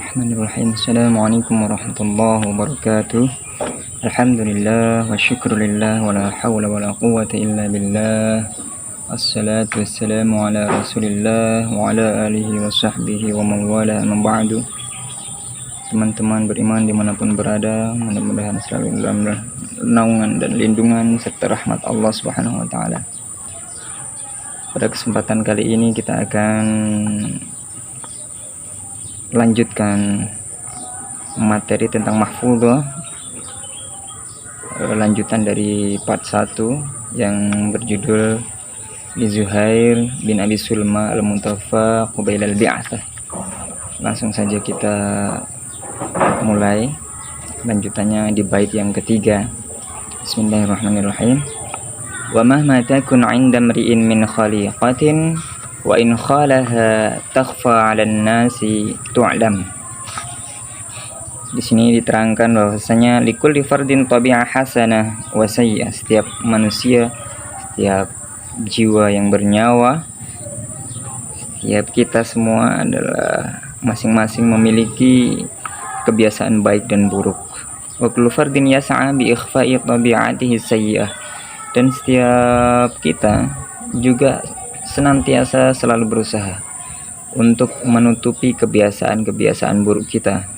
Bismillahirrahmanirrahim. Assalamualaikum warahmatullahi wabarakatuh. Alhamdulillah wa syukrulillah wa la hawla wa la quwwata illa billah. Assalatu wassalamu ala rasulillah wa ala alihi wa sahbihi wa mawala amma ba'du. Teman-teman beriman dimanapun berada, mudah-mudahan selalu dalam naungan dan lindungan serta rahmat Allah Subhanahu wa taala. Pada kesempatan kali ini kita akan lanjutkan materi tentang mahfudhah, lanjutan dari part 1 yang berjudul Li Zuhair bin Abi Sulma al-Muntafa Qubail al-Bi'atsah. Langsung saja kita mulai lanjutannya di bait yang ketiga. Bismillahirrahmanirrahim. Wa mahma takun 'inda mri'in min khaliqatin wa in khalaha takhfa 'alan nasi tu'lam. Di sini diterangkan bahwasanya likulli fardin tabi'ah hasanah wa sayyi'ah. Setiap manusia, setiap jiwa yang bernyawa, setiap kita semua adalah masing-masing memiliki kebiasaan baik dan buruk. Wa kullu fardin yas'a bi ikhfa'i tabi'atihi sayyi'ah. Dan setiap kita juga senantiasa selalu berusaha untuk menutupi kebiasaan-kebiasaan buruk kita,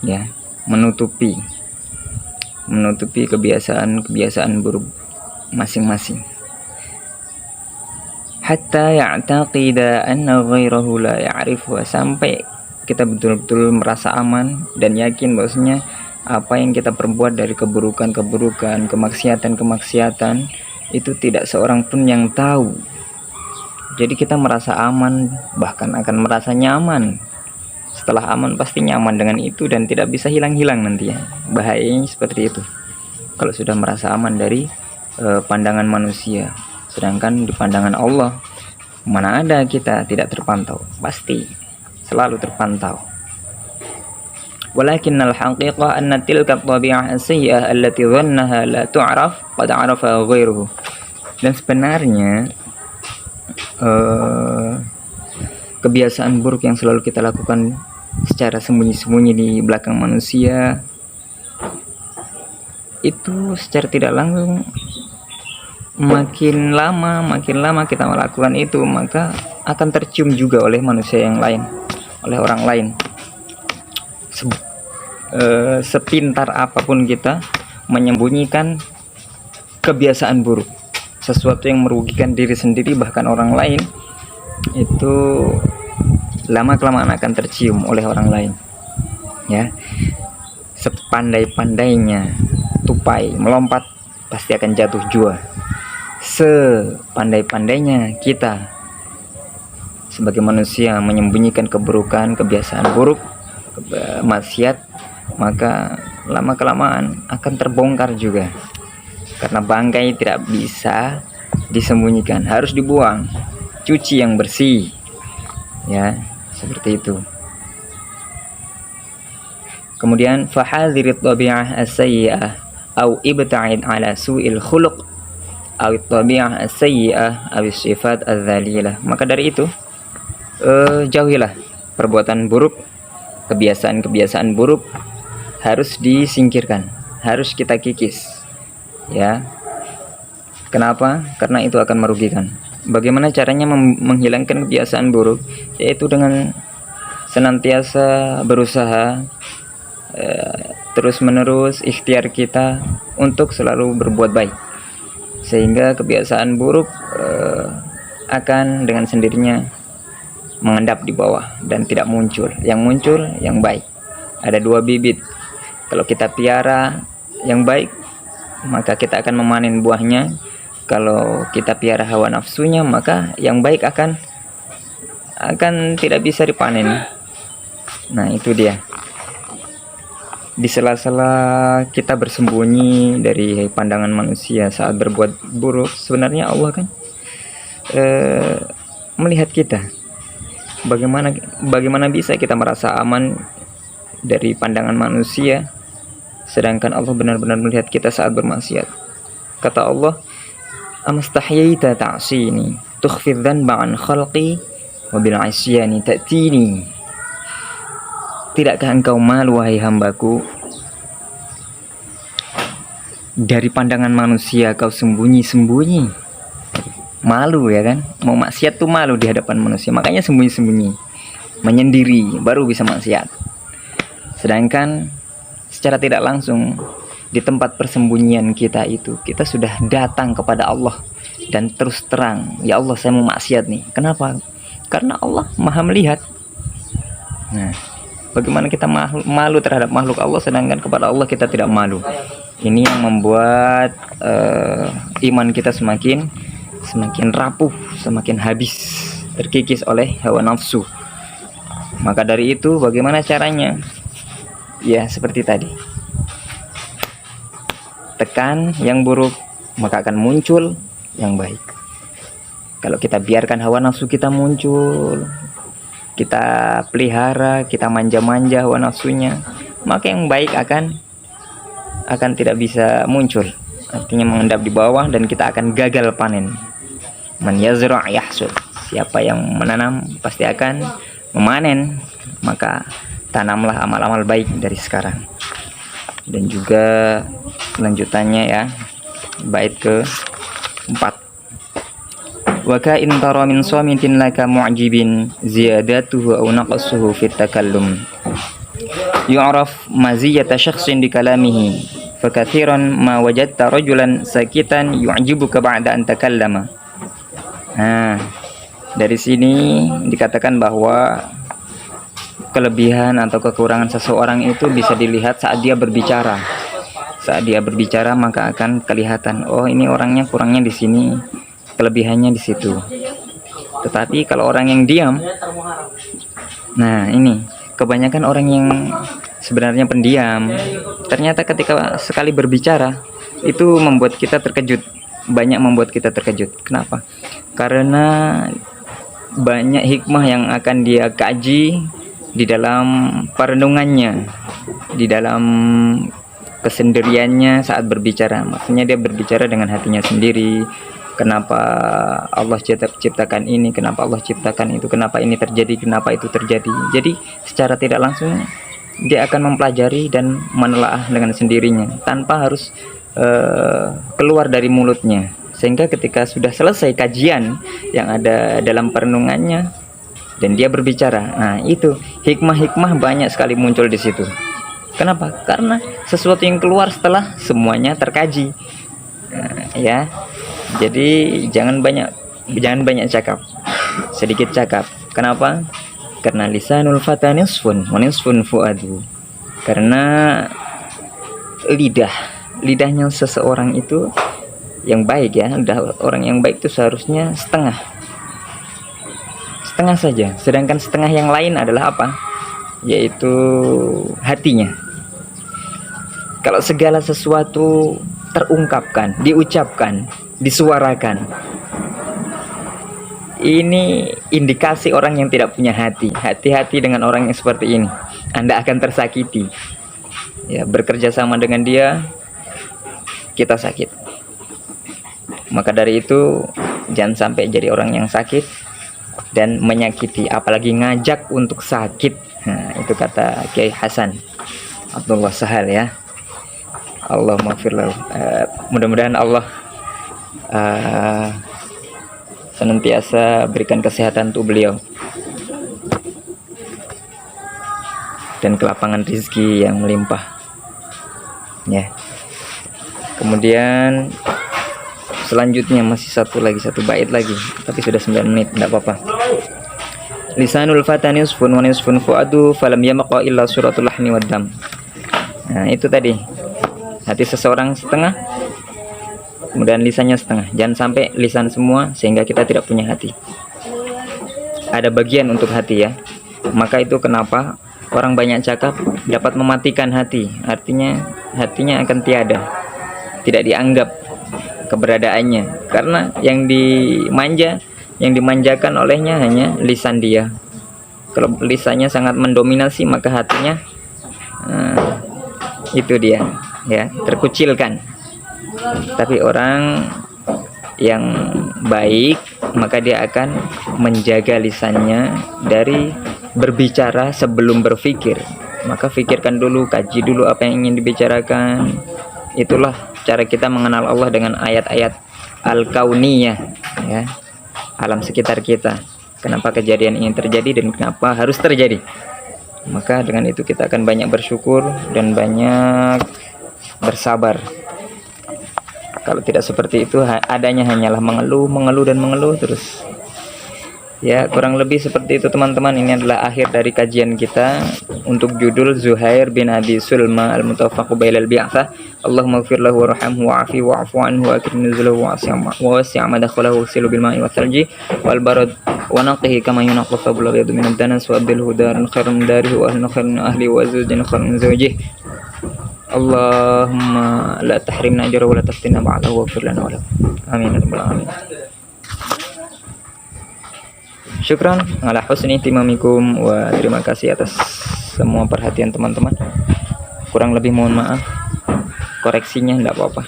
ya, menutupi kebiasaan-kebiasaan buruk masing-masing. Hatta ya'taqida anna ghairahu la ya'rifu, sampai kita betul-betul merasa aman dan yakin bahwasanya apa yang kita perbuat dari keburukan-keburukan, kemaksiatan-kemaksiatan itu tidak seorang pun yang tahu. Jadi kita merasa aman, bahkan akan merasa nyaman. Setelah aman pasti nyaman dengan itu dan tidak bisa hilang-hilang nanti ya. Bahayanya seperti itu. Kalau sudah merasa aman dari pandangan manusia. Sedangkan di pandangan Allah, mana ada kita tidak terpantau? Pasti selalu terpantau. Walakinnal haqiqah anna tilka tabi'ah as-sayyi'ah allati dhannaha la tu'raf qad 'arafa ghairuhu. Dan sebenarnya kebiasaan buruk yang selalu kita lakukan secara sembunyi-sembunyi di belakang manusia itu secara tidak langsung makin lama kita melakukan itu, maka akan tercium juga oleh manusia yang lain, oleh orang lain. Sepintar apapun kita menyembunyikan kebiasaan buruk, sesuatu yang merugikan diri sendiri bahkan orang lain, itu lama-kelamaan akan tercium oleh orang lain, ya. Sepandai-pandainya tupai melompat pasti akan jatuh jua. Sepandai-pandainya kita sebagai manusia menyembunyikan keburukan, kebiasaan buruk, maksiat, maka lama-kelamaan akan terbongkar juga. Karena bangkai tidak bisa disembunyikan, harus dibuang, cuci yang bersih, ya, seperti itu. Kemudian fahadhirit tabi'ah as-sayyi'ah au ibta'id ala su'il khuluq au tabi'ah as-sayyi'ah au sifat adz-dzalilah. Maka dari itu jauhilah perbuatan buruk, kebiasaan-kebiasaan buruk harus disingkirkan, harus kita kikis, ya. Kenapa? Karena itu akan merugikan. Bagaimana caranya menghilangkan kebiasaan buruk? Yaitu dengan senantiasa berusaha, terus-menerus ikhtiar kita untuk selalu berbuat baik, sehingga kebiasaan buruk akan dengan sendirinya mengendap di bawah dan tidak muncul. Yang muncul yang baik. Ada dua bibit. Kalau kita piara yang baik, maka kita akan memanen buahnya. Kalau kita piara hawa nafsunya, maka yang baik akan tidak bisa dipanen. Nah, itu dia. Di sela-sela kita bersembunyi dari pandangan manusia saat berbuat buruk, sebenarnya Allah kan melihat kita. Bagaimana bisa kita merasa aman dari pandangan manusia, sedangkan Allah benar-benar melihat kita saat bermaksiat. Kata Allah, amastahyaita ta'sini tukhfid dhanba an khalqi wa bil 'isyani ta'tini. Tidakkah engkau malu, wahai hambaku, dari pandangan manusia kau sembunyi-sembunyi? Malu ya kan? Mau maksiat tuh malu di hadapan manusia, makanya sembunyi-sembunyi, menyendiri, baru bisa maksiat. Sedangkan secara tidak langsung di tempat persembunyian kita itu, kita sudah datang kepada Allah dan terus terang, ya Allah saya mau maksiat nih. Kenapa? Karena Allah maha melihat. Nah, bagaimana kita malu terhadap makhluk Allah, sedangkan kepada Allah kita tidak malu. Ini yang membuat iman kita semakin rapuh, semakin habis, terkikis oleh hawa nafsu. Maka dari itu bagaimana caranya? Ya seperti tadi, tekan yang buruk, maka akan muncul yang baik. Kalau kita biarkan hawa nafsu kita muncul, kita pelihara, kita manja-manja hawa nafsunya, maka yang baik akan tidak bisa muncul. Artinya mengendap di bawah dan kita akan gagal panen. Man yazra' yahsud. Siapa yang menanam pasti akan memanen. Maka tanamlah amal-amal baik dari sekarang. Dan juga lanjutannya ya, bait ke-4. Wa ka in tara min samitin laka mu'jibin ziyadatuhu aw naqsuhu fit takallum. Yu'raf maziyata syakhsin di kalamihi fa katsiran ma wajadta rajulan sakitan yu'jibuka ba'da an takallama. Nah, dari sini dikatakan bahwa kelebihan atau kekurangan seseorang itu bisa dilihat saat dia berbicara. Saat dia berbicara maka akan kelihatan, oh ini orangnya kurangnya di sini, kelebihannya di situ. Tetapi kalau orang yang diam, nah ini kebanyakan orang yang sebenarnya pendiam, ternyata ketika sekali berbicara itu membuat kita terkejut, banyak membuat kita terkejut. Kenapa? Karena banyak hikmah yang akan dia kaji di dalam perenungannya, di dalam kesendiriannya saat berbicara. Maksudnya dia berbicara dengan hatinya sendiri. Kenapa Allah ciptakan ini, kenapa Allah ciptakan itu, kenapa ini terjadi, kenapa itu terjadi. Jadi secara tidak langsung dia akan mempelajari dan menelaah dengan sendirinya tanpa harus keluar dari mulutnya. Sehingga ketika sudah selesai kajian yang ada dalam perenungannya dan dia berbicara, nah itu hikmah-hikmah banyak sekali muncul di situ. Kenapa? Karena sesuatu yang keluar setelah semuanya terkaji. Nah, ya. Jadi jangan banyak cakap, sedikit cakap. Kenapa? Karena lisanul fata nisfun wa nisfun fuadu. Karena lidahnya seseorang itu yang baik ya, orang yang baik itu seharusnya setengah saja. Sedangkan setengah yang lain adalah apa? Yaitu hatinya. Kalau segala sesuatu terungkapkan, diucapkan, disuarakan, ini indikasi orang yang tidak punya hati. Hati-hati dengan orang yang seperti ini, Anda akan tersakiti ya. Bekerja sama dengan dia kita sakit. Maka dari itu jangan sampai jadi orang yang sakit dan menyakiti, apalagi ngajak untuk sakit. Nah, itu kata Kiai Hasan Abdullah Sahal ya. Allah maghfirlahu. Mudah-mudahan Allah senantiasa berikan kesehatan untuk beliau dan kelapangan rezeki yang melimpah ya. Kemudian selanjutnya masih satu bait lagi, tapi sudah 9 menit, tidak apa-apa. Lisanul fata nisfun wa nisfun fuadu falam yamqa illa suratul lahmi wad dam. Nah, itu tadi. Hati seseorang setengah, kemudian lisannya setengah. Jangan sampai lisan semua sehingga kita tidak punya hati. Ada bagian untuk hati ya. Maka itu kenapa orang banyak cakap dapat mematikan hati. Artinya hatinya akan tiada, tidak dianggap keberadaannya, karena yang dimanjakan olehnya hanya lisan dia. Kalau lisannya sangat mendominasi maka hatinya itu dia ya, terkucilkan. Tapi orang yang baik maka dia akan menjaga lisannya dari berbicara sebelum berpikir. maka pikirkan dulu, kaji dulu apa yang ingin dibicarakan. Itulah cara kita mengenal Allah, dengan ayat-ayat al-kauniyah, ya, alam sekitar kita. Kenapa kejadian ini terjadi dan kenapa harus terjadi. Maka dengan itu kita akan banyak bersyukur dan banyak bersabar. Kalau tidak seperti itu, adanya hanyalah mengeluh, mengeluh dan mengeluh terus. Ya, kurang lebih seperti itu teman-teman. Ini adalah akhir dari kajian kita untuk judul Zuhair bin Abi Sulma al-Mutawafaq bailal bi'athah. Allahumma ighfir lahu warhamhu wa'afi wa'fu anhu wa akrim nuzulahu wa wasi' madkhalahu waghsilhu bil ma'i wath-thalji wal barad wa naqihi kama yunqqa thawbul abyad min ad-danas wa abdilhu daran khairan min darihi wa ahlan khairan min ahli wa zawjan khairan min zawjihi. Allahumma la tahrimna ajra wa la taftinna ba'dahu waghfir lana wa lahu. Amin ya rabbal alamin. Syukran ala husni timamikum, wa terima kasih atas semua perhatian teman-teman. Kurang lebih mohon maaf, koreksinya enggak apa-apa.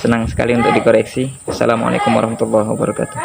Senang sekali untuk dikoreksi. Assalamualaikum warahmatullahi wabarakatuh.